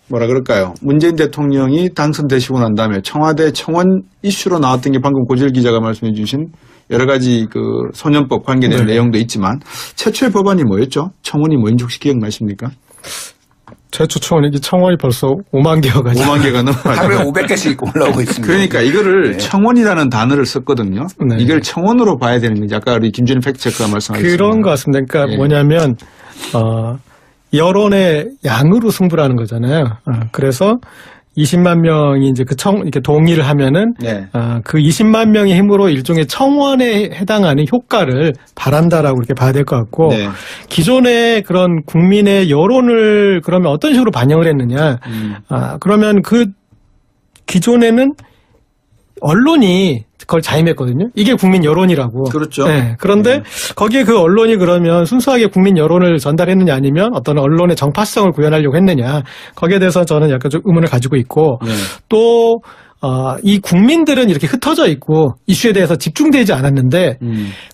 뭐라 그럴까요, 문재인 대통령이 당선되시고 난 다음에 청와대 청원 이슈로 나왔던 게 방금 고재열 기자가 말씀해 주신 여러 가지 그 소년법 관계된 내용도 있지만 최초의 법안이 뭐였죠? 청원이 뭔지 혹시 기억나십니까? 최초 청원이 벌써 5만 개여가지고. 5만 개가 넘어가죠. 하루에 500개씩 올라오고 있습니다. 그러니까 이거를 청원이라는 단어를 썼거든요. 네. 이걸 청원으로 봐야 되는 거지. 아까 우리 김준일 팩트체크가 말씀하셨습니다. 그런 것 같습니다. 그러니까 예. 뭐냐면 여론의 양으로 승부라는 거잖아요. 그래서 20만 명이 이제 이렇게 동의를 하면은 네. 그 20만 명의 힘으로 일종의 청원에 해당하는 효과를 바란다라고 이렇게 봐야 될 것 같고, 네. 기존의 그런 국민의 여론을 그러면 어떤 식으로 반영을 했느냐? 그러면 그 기존에는 언론이 그걸 자임했거든요. 이게 국민 여론이라고. 그렇죠. 네. 그런데 거기에 그 언론이 그러면 순수하게 국민 여론을 전달했느냐, 아니면 어떤 언론의 정파성을 구현하려고 했느냐. 거기에 대해서 저는 약간 좀 의문을 가지고 있고, 네. 또 이 국민들은 이렇게 흩어져 있고 이슈에 대해서 집중되지 않았는데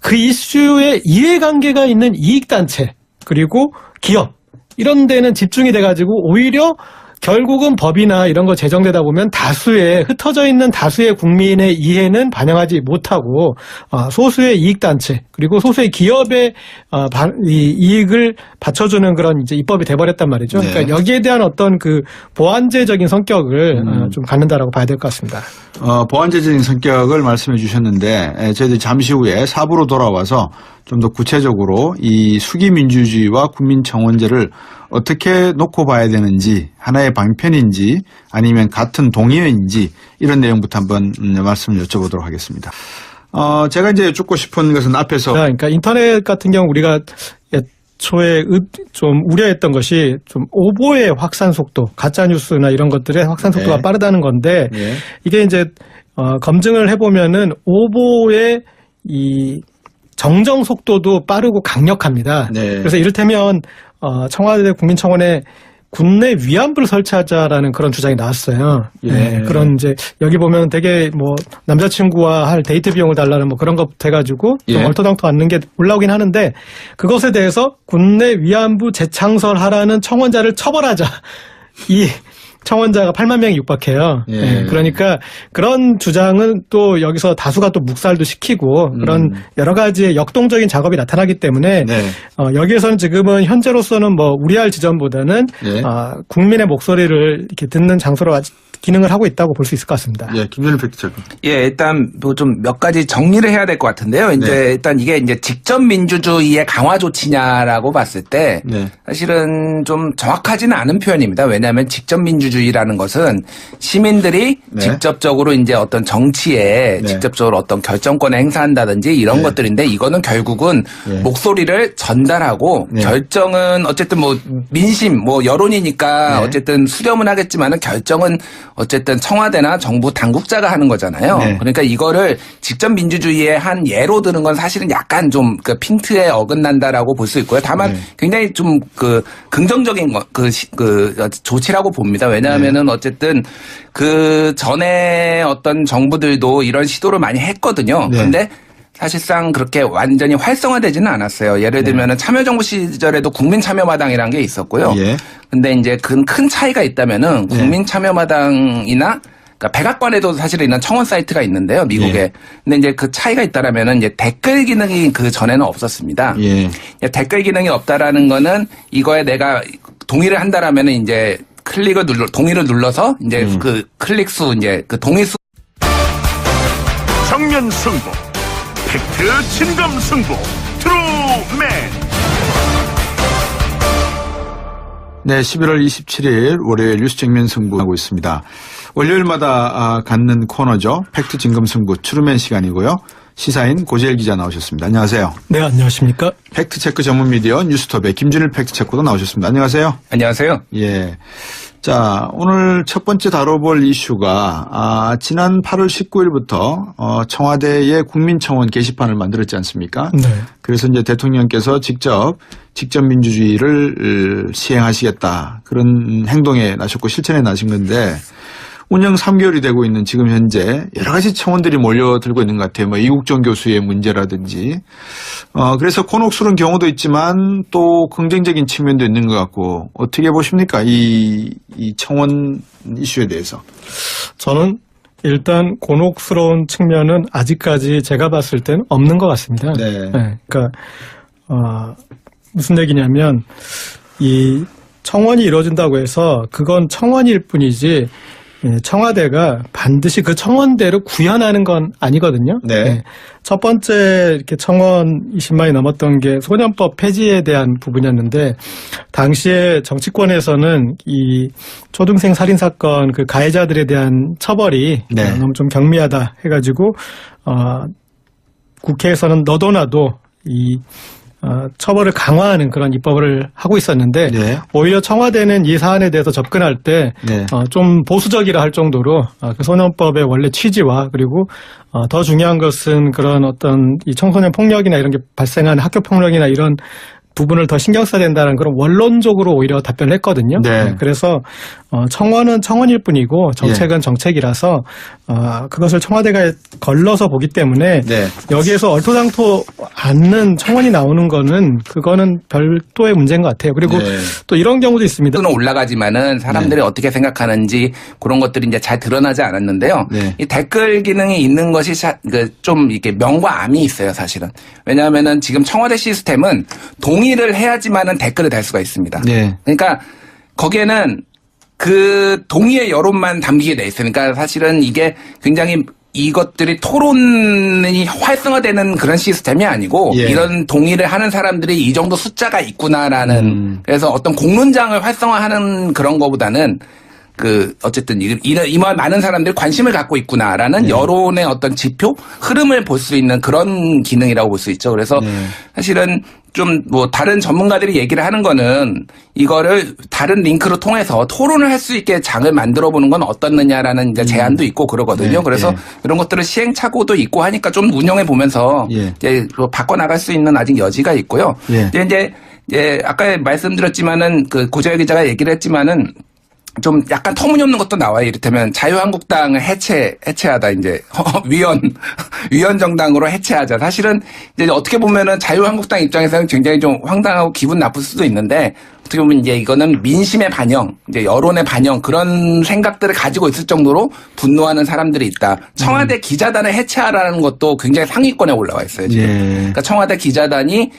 그 이슈에 이해관계가 있는 이익단체 그리고 기업 이런 데는 집중이 돼가지고 오히려 결국은 법이나 이런 거 제정되다 보면 흩어져 있는 다수의 국민의 이해는 반영하지 못하고 소수의 이익단체 그리고 소수의 기업의 이익을 받쳐주는 그런 이제 입법이 돼버렸단 말이죠. 네. 그러니까 여기에 대한 어떤 그 보완제적인 성격을 좀 갖는다라고 봐야 될 것 같습니다. 보완제적인 성격을 말씀해 주셨는데 저희들이 잠시 후에 4부로 돌아와서 좀 더 구체적으로 이 수기민주주의와 국민청원제를 어떻게 놓고 봐야 되는지, 하나의 방편인지 아니면 같은 동의어인지 이런 내용부터 한번 말씀을 여쭤보도록 하겠습니다. 제가 이제 여쭙고 싶은 것은 앞에서 그러니까 인터넷 같은 경우 우리가 초에 좀 우려했던 것이 좀 오보의 확산 속도, 가짜 뉴스나 이런 것들의 확산 속도가 네. 빠르다는 건데 네. 이게 이제 검증을 해보면은 오보의 이 정정 속도도 빠르고 강력합니다. 네. 그래서 이를테면 청와대 국민청원에 국내 위안부를 설치하자라는 그런 주장이 나왔어요. 예. 네, 그런 이제 여기 보면 되게 뭐 남자친구와 할 데이트 비용을 달라는 뭐 그런 것부터 해가지고 좀 예. 얼토당토 않는 게 올라오긴 하는데 그것에 대해서 국내 위안부 재창설하라는 청원자를 처벌하자. 이 청원자가 8만 명이 육박해요. 예. 네, 그러니까 그런 주장은 또 여기서 다수가 또 묵살도 시키고 그런 여러 가지의 역동적인 작업이 나타나기 때문에 네. 여기에서는 지금은 현재로서는 뭐 우려할 지점보다는 예. 국민의 목소리를 이렇게 듣는 장소로 아직 기능을 하고 있다고 볼 수 있을 것 같습니다. 예, 김준일 팩트체크. 예, 일단 뭐 좀 몇 가지 정리를 해야 될 것 같은데요. 이제 네. 일단 이게 이제 직접 민주주의의 강화 조치냐라고 봤을 때 네. 사실은 좀 정확하지는 않은 표현입니다. 왜냐하면 직접 민주주의라는 것은 시민들이 네. 직접적으로 이제 어떤 정치에 네. 직접적으로 어떤 결정권을 행사한다든지 이런 네. 것들인데 이거는 결국은 네. 목소리를 전달하고 네. 결정은 어쨌든 뭐 민심 뭐 여론이니까 네. 어쨌든 수렴은 하겠지만은 결정은 어쨌든 청와대나 정부 당국자가 하는 거잖아요. 네. 그러니까 이거를 직접 민주주의의 한 예로 드는 건 사실은 약간 좀 그 핀트에 어긋난다라고 볼 수 있고요. 다만 네. 굉장히 좀 그 긍정적인 조치라고 봅니다. 왜냐하면은 어쨌든 그 전에 어떤 정부들도 이런 시도를 많이 했거든요. 네. 근데 사실상 그렇게 완전히 활성화되지는 않았어요. 예를 들면은 참여정부 시절에도 국민참여마당이라는 게 있었고요. 예. 근데 이제 큰 차이가 있다면은 네. 국민참여마당이나 그러니까 백악관에도 사실은 있는 청원 사이트가 있는데요, 미국에. 예. 근데 이제 그 차이가 있다라면은 이제 댓글 기능이 그 전에는 없었습니다. 예. 댓글 기능이 없다라는 거는 이거에 내가 동의를 한다라면은 이제 동의를 눌러서 이제 그 클릭 수 이제 그 동의 수 정면 승부, 팩트 진검 승부, 트루맨. 네, 11월 27일 월요일 뉴스 정면 승부하고 있습니다. 월요일마다 갖는 코너죠. 팩트 진검 승부 트루맨 시간이고요. 시사인 고재일 기자 나오셨습니다. 안녕하세요. 네, 안녕하십니까? 팩트체크 전문 미디어 뉴스톱의 김준일 팩트체크도 나오셨습니다. 안녕하세요. 안녕하세요. 예. 자, 오늘 첫 번째 다뤄볼 이슈가 지난 8월 19일부터 청와대의 국민청원 게시판을 만들었지 않습니까? 네. 그래서 이제 대통령께서 직접 민주주의를 시행하시겠다 그런 행동에 나셨고 실천에 나신 건데 운영 3개월이 되고 있는 지금 현재 여러 가지 청원들이 몰려들고 있는 것 같아요. 뭐 이국정 교수의 문제라든지 그래서 곤혹스러운 경우도 있지만 또 긍정적인 측면도 있는 것 같고 어떻게 보십니까? 이 청원 이슈에 대해서. 저는 일단 곤혹스러운 측면은 아직까지 제가 봤을 때는 없는 것 같습니다. 네. 그러니까 무슨 얘기냐면 이 청원이 이루어진다고 해서 그건 청원일 뿐이지 청와대가 반드시 그 청원대로 구현하는 건 아니거든요. 네. 첫 번째 이렇게 청원 20만이 넘었던 게 소년법 폐지에 대한 부분이었는데 당시에 정치권에서는 이 초등생 살인 사건 그 가해자들에 대한 처벌이 네. 너무 좀 경미하다 해가지고 국회에서는 너도 나도 이 처벌을 강화하는 그런 입법을 하고 있었는데 네. 오히려 청와대는 이 사안에 대해서 접근할 때 네. 좀 보수적이라 할 정도로 그 소년법의 원래 취지와 그리고 더 중요한 것은 그런 어떤 이 청소년 폭력이나 이런 게 발생한 학교 폭력이나 이런 부분을 더 신경 써야 된다는 그런 원론적으로 오히려 답변을 했거든요. 네. 그래서 청원은 청원일 뿐이고 정책은 정책이라서 그것을 청와대가 걸러서 보기 때문에 네. 여기에서 얼토당토 않는 청원이 나오는 거는 그거는 별도의 문제인 것 같아요. 그리고 네. 또 이런 경우도 있습니다. 는 올라가지만은 사람들이 어떻게 생각하는지 그런 것들이 이제 잘 드러나지 않았는데요. 네. 이 댓글 기능이 있는 것이 좀 이렇게 명과 암이 있어요, 사실은. 왜냐하면은 지금 청와대 시스템은 동의를 해야지만은 댓글을 달 수가 있습니다. 네. 그러니까 거기에는 그 동의의 여론만 담기게 돼 있어요. 그러니까 사실은 이게 굉장히 이것들이 토론이 활성화되는 그런 시스템이 아니고 예. 이런 동의를 하는 사람들이 이 정도 숫자가 있구나라는 그래서 어떤 공론장을 활성화하는 그런 거보다는 어쨌든 이만 많은 사람들이 관심을 갖고 있구나라는 여론의 어떤 지표 흐름을 볼 수 있는 그런 기능이라고 볼 수 있죠. 그래서 사실은 좀 뭐 다른 전문가들이 얘기를 하는 거는 이거를 다른 링크로 통해서 토론을 할 수 있게 장을 만들어 보는 건 어떻느냐라는 이제 제안도 있고 그러거든요. 네, 그래서 네. 이런 것들을 시행착오도 있고 하니까 좀 운영해 보면서 이제 바꿔 나갈 수 있는 아직 여지가 있고요. 근데 이제 아까 말씀드렸지만은 그 고재열 기자가 얘기를 했지만은 좀 약간 터무니없는 것도 나와요. 이를테면 자유한국당을 해체하다 이제 위원 정당으로 해체하자. 사실은 이제 어떻게 보면은 자유한국당 입장에서는 굉장히 좀 황당하고 기분 나쁠 수도 있는데 어떻게 보면 이제 이거는 민심의 반영, 이제 여론의 반영 그런 생각들을 가지고 있을 정도로 분노하는 사람들이 있다. 청와대 기자단을 해체하라는 것도 굉장히 상위권에 올라와 있어요. 지금. 예. 그러니까 청와대 기자단이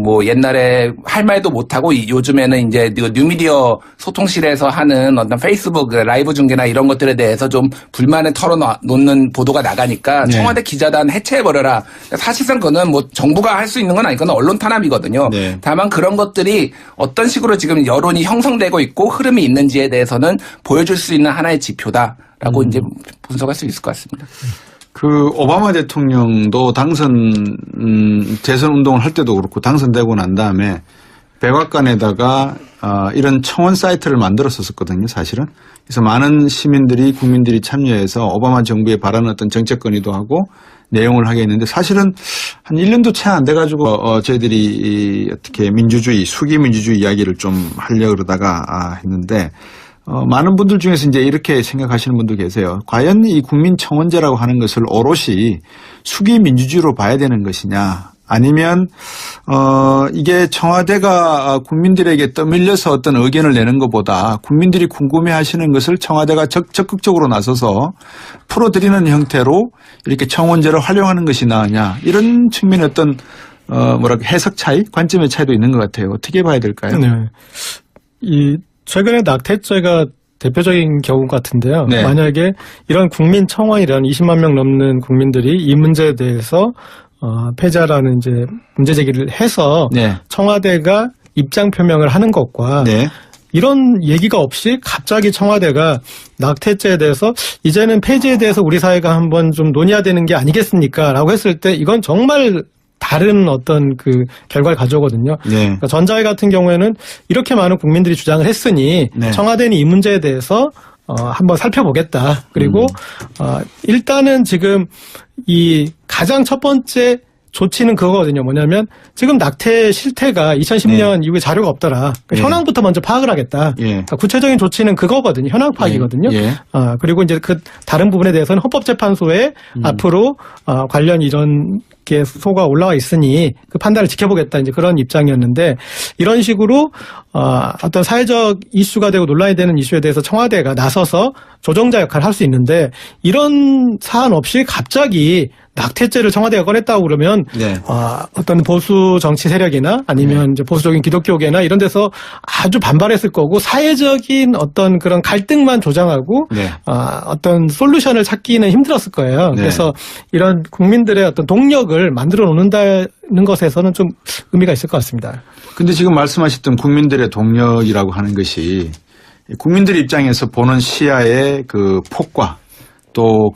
뭐 옛날에 할 말도 못하고 요즘에는 이제 뉴미디어 소통실에서 하는 어떤 페이스북 라이브 중계나 이런 것들에 대해서 좀 불만을 털어놓는 보도가 나가니까 청와대 기자단 해체해버려라. 사실상 그거는 뭐 정부가 할 수 있는 건 아니거나 언론 탄압이거든요. 네. 다만 그런 것들이 어떤 식으로 지금 여론이 형성되고 있고 흐름이 있는지에 대해서는 보여줄 수 있는 하나의 지표다라고 이제 분석할 수 있을 것 같습니다. 그 오바마 대통령도 대선 운동을 할 때도 그렇고 당선되고 난 다음에 백악관에다가 이런 청원 사이트를 만들었었거든요, 사실은. 그래서 많은 시민들이 국민들이 참여해서 오바마 정부에 바라는 어떤 정책 건의도 하고 내용을 하게 했는데 사실은 한 1년도 채 안 돼가지고 저희들이 어떻게 수기 민주주의 이야기를 좀 하려고 그러다가 했는데 많은 분들 중에서 이제 이렇게 생각하시는 분도 계세요. 과연 이 국민청원제라고 하는 것을 오롯이 수기 민주주의로 봐야 되는 것이냐, 아니면 이게 청와대가 국민들에게 떠밀려서 어떤 의견을 내는 것보다 국민들이 궁금해하시는 것을 청와대가 적극적으로 나서서 풀어드리는 형태로 이렇게 청원제를 활용하는 것이 나으냐, 이런 측면의 어떤 해석 차이, 관점의 차이도 있는 것 같아요. 어떻게 봐야 될까요? 네. 최근에 낙태죄가 대표적인 경우 같은데요. 네. 만약에 이런 국민청원이라는 20만 명 넘는 국민들이 이 문제에 대해서 폐자라는 이제 문제 제기를 해서 네. 청와대가 입장 표명을 하는 것과 네. 이런 얘기가 없이 갑자기 청와대가 낙태죄에 대해서 이제는 폐지에 대해서 우리 사회가 한번 좀 논의해야 되는 게 아니겠습니까? 라고 했을 때 이건 정말 다른 어떤 그 결과를 가져오거든요. 네. 그러니까 전자회 같은 경우에는 이렇게 많은 국민들이 주장을 했으니 네. 청와대는 이 문제에 대해서 한번 살펴보겠다. 그리고 일단은 지금 이 가장 첫 번째 조치는 그거거든요. 뭐냐면 지금 낙태 실태가 2010년 이후에 자료가 없더라. 그러니까 네. 현황부터 먼저 파악을 하겠다. 예. 그러니까 구체적인 조치는 그거거든요. 현황 파악이거든요. 예. 그리고 이제 그 다른 부분에 대해서는 헌법재판소에 앞으로 관련 이런 게 소가 올라와 있으니 그 판단을 지켜보겠다. 이제 그런 입장이었는데 이런 식으로 어떤 사회적 이슈가 되고 논란이 되는 이슈에 대해서 청와대가 나서서 조정자 역할을 할 수 있는데 이런 사안 없이 갑자기 낙태죄를 청와대가 꺼냈다고 그러면 네. 어떤 보수 정치 세력이나 아니면 이제 보수적인 기독교계나 이런 데서 아주 반발했을 거고 사회적인 어떤 그런 갈등만 조장하고 네. 어떤 솔루션을 찾기는 힘들었을 거예요. 네. 그래서 이런 국민들의 어떤 동력을 만들어 놓는다는 것에서는 좀 의미가 있을 것 같습니다. 근데 지금 말씀하셨던 국민들의 동력이라고 하는 것이 국민들 입장에서 보는 시야의 그 폭과 또